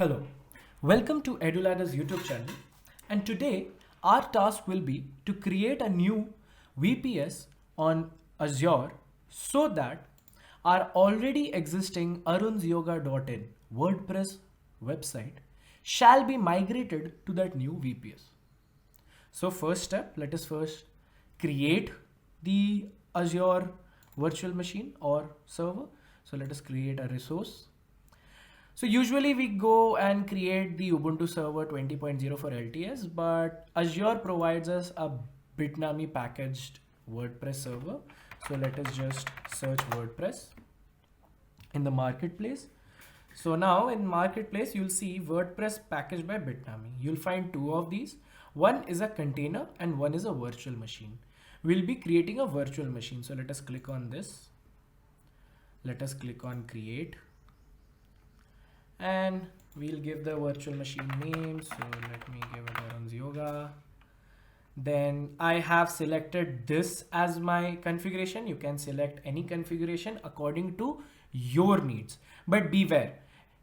Hello, welcome to Eduladder's YouTube channel, and today our task will be to create a new VPS on Azure so that our already existing arunsyoga.in WordPress website shall be migrated to that new VPS. So first step, let us first create the Azure virtual machine or server. So let us create a resource. So usually we go and create the Ubuntu server 20.0 for LTS, but Azure provides us a Bitnami packaged WordPress server. So let us just search WordPress in the marketplace. So now in marketplace, you'll see WordPress packaged by Bitnami. You'll find two of these. One is a container and one is a virtual machine. We'll be creating a virtual machine. So let us click on this. Let us click on create. And we'll give the virtual machine name. So let me give it Arun's Yoga. Then I have selected this as my configuration. You can select any configuration according to your needs. But beware,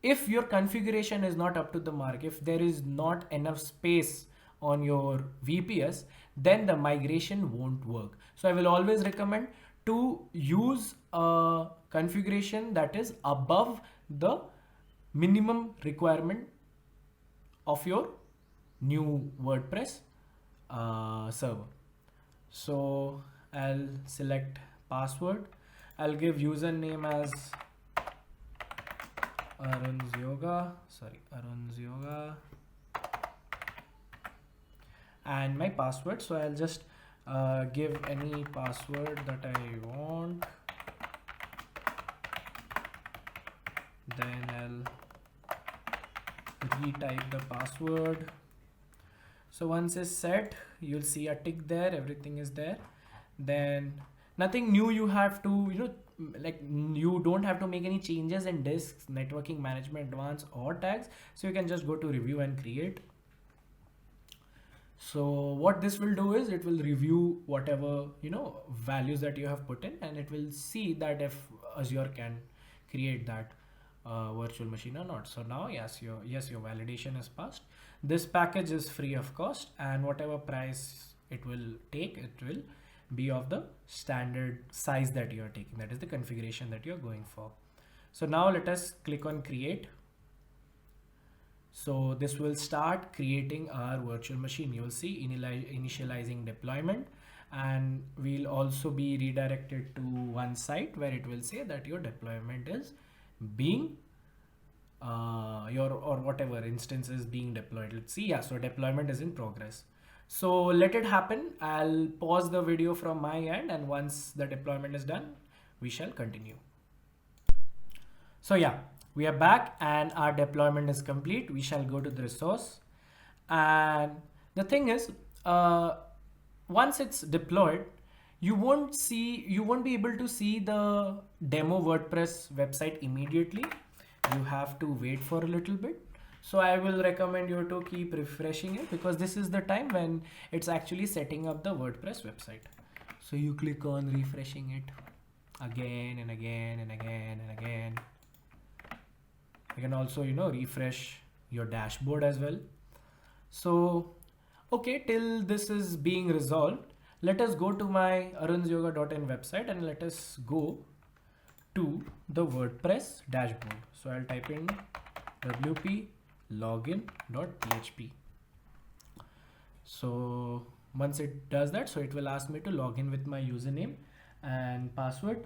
if your configuration is not up to the mark, if there is not enough space on your VPS, then the migration won't work. So I will always recommend to use a configuration that is above the minimum requirement of your new WordPress server. So I'll select password. I'll give username as Arun's Yoga, and my password. So I'll just give any password that I want. Then I'll retype the password. So once it's set, you'll see a tick there, everything is there. Then nothing new you have to, like you don't have to make any changes in disks, networking management, advanced or tags. So you can just go to review and create. So what this will do is it will review whatever, values that you have put in, and it will see that if Azure can create that virtual machine or not. So now yes, your validation is passed. This package is free of cost, and whatever price it will take, it will be of the standard size that you are taking, that is the configuration that you're going for. So now let us click on create. So this will start creating our virtual machine. You'll see initializing deployment, and we'll also be redirected to one site where it will say that your deployment is being or whatever instance is being deployed. Let's see. Yeah, so deployment is in progress. So let it happen. I'll pause the video from my end, and once the deployment is done, we shall continue. So yeah, we are back and our deployment is complete. We shall go to the resource, and the thing is, once it's deployed, you won't be able to see the demo WordPress website immediately. You have to wait for a little bit. So I will recommend you to keep refreshing it, because this is the time when it's actually setting up the WordPress website. So you click on refreshing it again and again and again and again. You can also, refresh your dashboard as well. So, okay, till this is being resolved, let us go to my arunsyoga.in website and let us go to the WordPress dashboard. So I'll type in wp login.php. So once it does that, so it will ask me to log in with my username and password.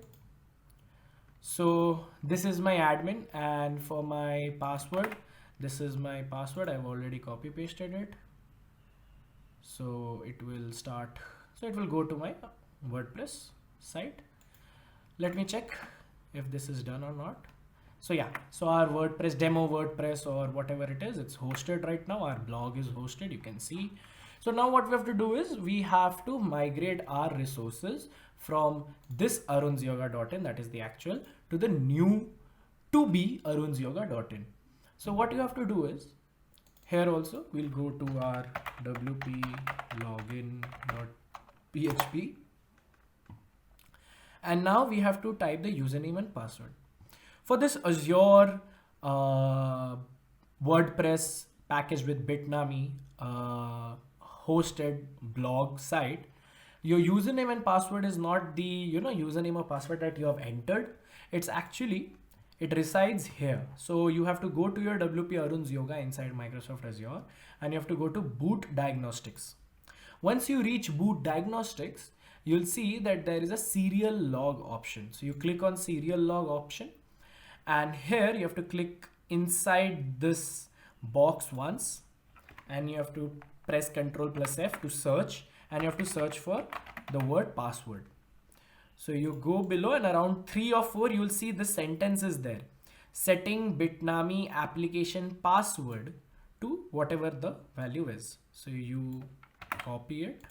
So this is my admin, and for my password, this is my password. I've already copy pasted it. So it will start. So it will go to my WordPress site. Let me check if this is done or not. So yeah, so our WordPress demo WordPress or whatever it is, it's hosted right now. Our blog is hosted, you can see. So now what we have to do is we have to migrate our resources from this arunsyoga.in, that is the actual, to the new to be arunsyoga.in. So what you have to do is, here also we'll go to our wp login.php, and now we have to type the username and password. For this Azure WordPress packaged with Bitnami hosted blog site, your username and password is not the username or password that you have entered. It's actually, it resides here. So you have to go to your WP Arun's Yoga inside Microsoft Azure, and you have to go to boot diagnostics. Once you reach boot diagnostics, you'll see that there is a serial log option. So you click on serial log option, and here you have to click inside this box once, and you have to press Ctrl+F to search, and you have to search for the word password. So you go below, and around 3 or 4 you will see the sentence is there: setting Bitnami application password to whatever the value is. So you copy it,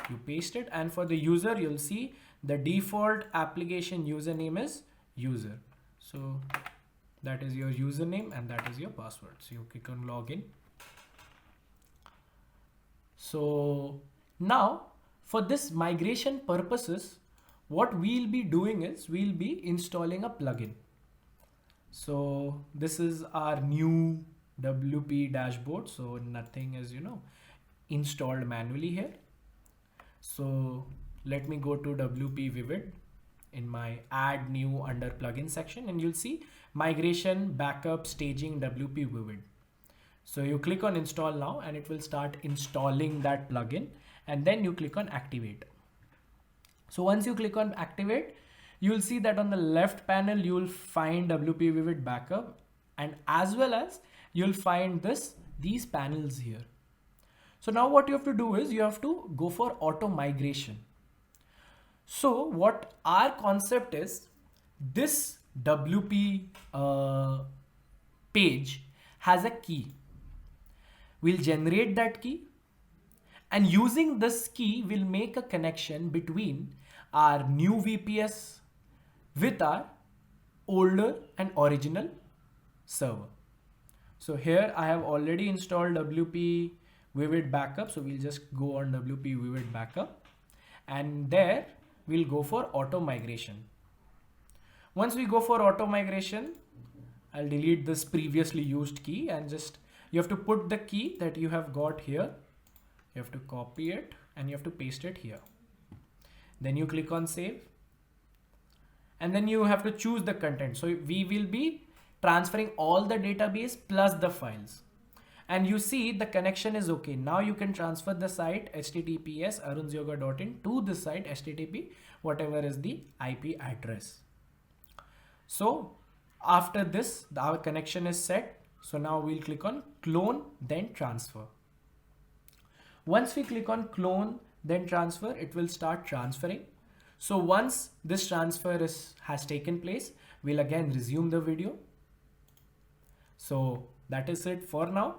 you paste it, and for the user you'll see the default application username is user. So that is your username and that is your password. So you click on login. So now for this migration purposes, what we'll be doing is we'll be installing a plugin. So this is our new WP dashboard. So nothing is, installed manually here. So let me go to WPVivid in my add new under plugin section, and you'll see migration backup staging WPVivid. So you click on install now, and it will start installing that plugin, and then you click on activate. So once you click on activate, you'll see that on the left panel you'll find WPVivid backup, and as well as you'll find these panels here. So now what you have to do is you have to go for auto migration. So what our concept is, this WP page has a key. We'll generate that key, and using this key we'll make a connection between our new VPS with our older and original server. So here I have already installed WPVivid backup. So we'll just go on WPVivid backup, and there we'll go for auto migration. Once we go for auto migration, I'll delete this previously used key, and just you have to put the key that you have got here. You have to copy it and you have to paste it here. Then you click on save, and then you have to choose the content. So we will be transferring all the database plus the files, and you see the connection is okay. Now you can transfer the site https arunsyoga.in to the site http whatever is the IP address. So after this, our connection is set. So now we'll click on clone, then transfer. Once we click on clone, then transfer, it will start transferring. So once this transfer has taken place, we'll again resume the video. So that is it for now.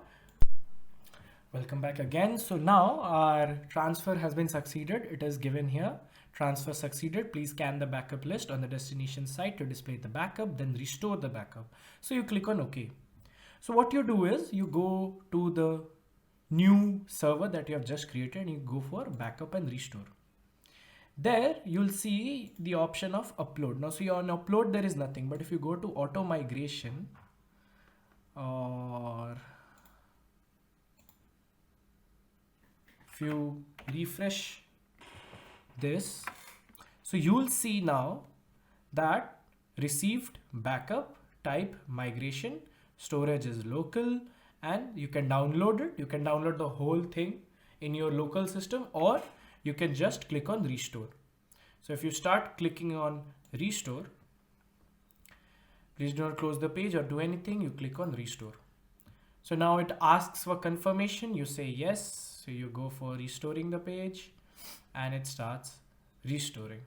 Welcome back again. So now our transfer has been succeeded. It is given here. Transfer succeeded. Please scan the backup list on the destination site to display the backup, then restore the backup. So you click on OK. So what you do is you go to the new server that you have just created, and you go for backup and restore. There you'll see the option of upload. Now, so on upload there is nothing, but if you go to auto migration, or if you refresh this, so you'll see now that received backup, type migration, storage is local, and you can download it. You can download the whole thing in your local system, or you can just click on restore. So if you start clicking on restore, please do not close the page or do anything. You click on restore. So now it asks for confirmation. You say yes. So you go for restoring the page, and it starts restoring.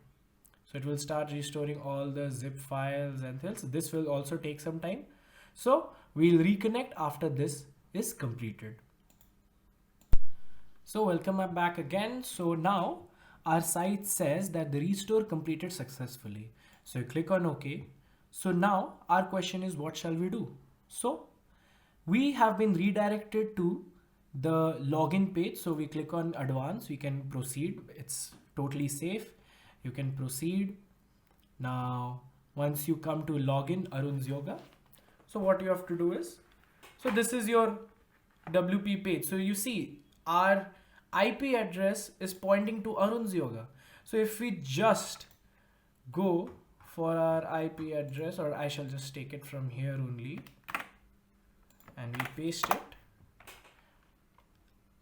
So it will start restoring all the zip files and things. This will also take some time. So we'll reconnect after this is completed. So welcome back again. So now our site says that the restore completed successfully. So you click on OK. So now our question is, what shall we do? So we have been redirected to the login page. So we click on advanced, we can proceed. It's totally safe. You can proceed. Now, once you come to login Arun's Yoga, so what you have to do is So this is your WP page. So you see our IP address is pointing to Arun's yoga. So if we just go for our IP address, or I shall just take it from here only, and we paste it.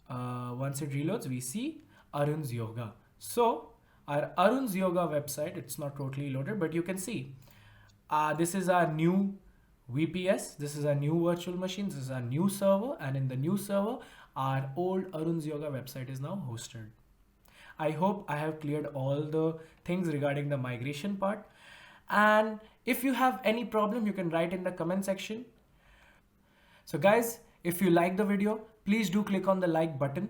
Once it reloads, we see Arun's yoga. So our Arun's yoga website, it's not totally loaded, but you can see this is our new VPS, this is our new virtual machine, this is our new server, and in the new server, our old Arun's yoga website is now hosted. I hope I have cleared all the things regarding the migration part. And if you have any problem, you can write in the comment section. So guys, if you like the video, please do click on the like button.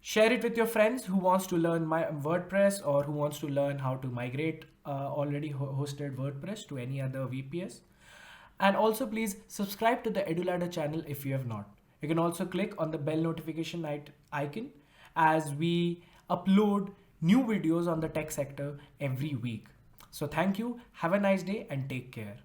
Share it with your friends who wants to learn my WordPress, or who wants to learn how to migrate already hosted WordPress to any other VPS. And also please subscribe to the Eduladder channel if you have not. You can also click on the bell notification icon, as we upload new videos on the tech sector every week. So thank you, have a nice day, and take care.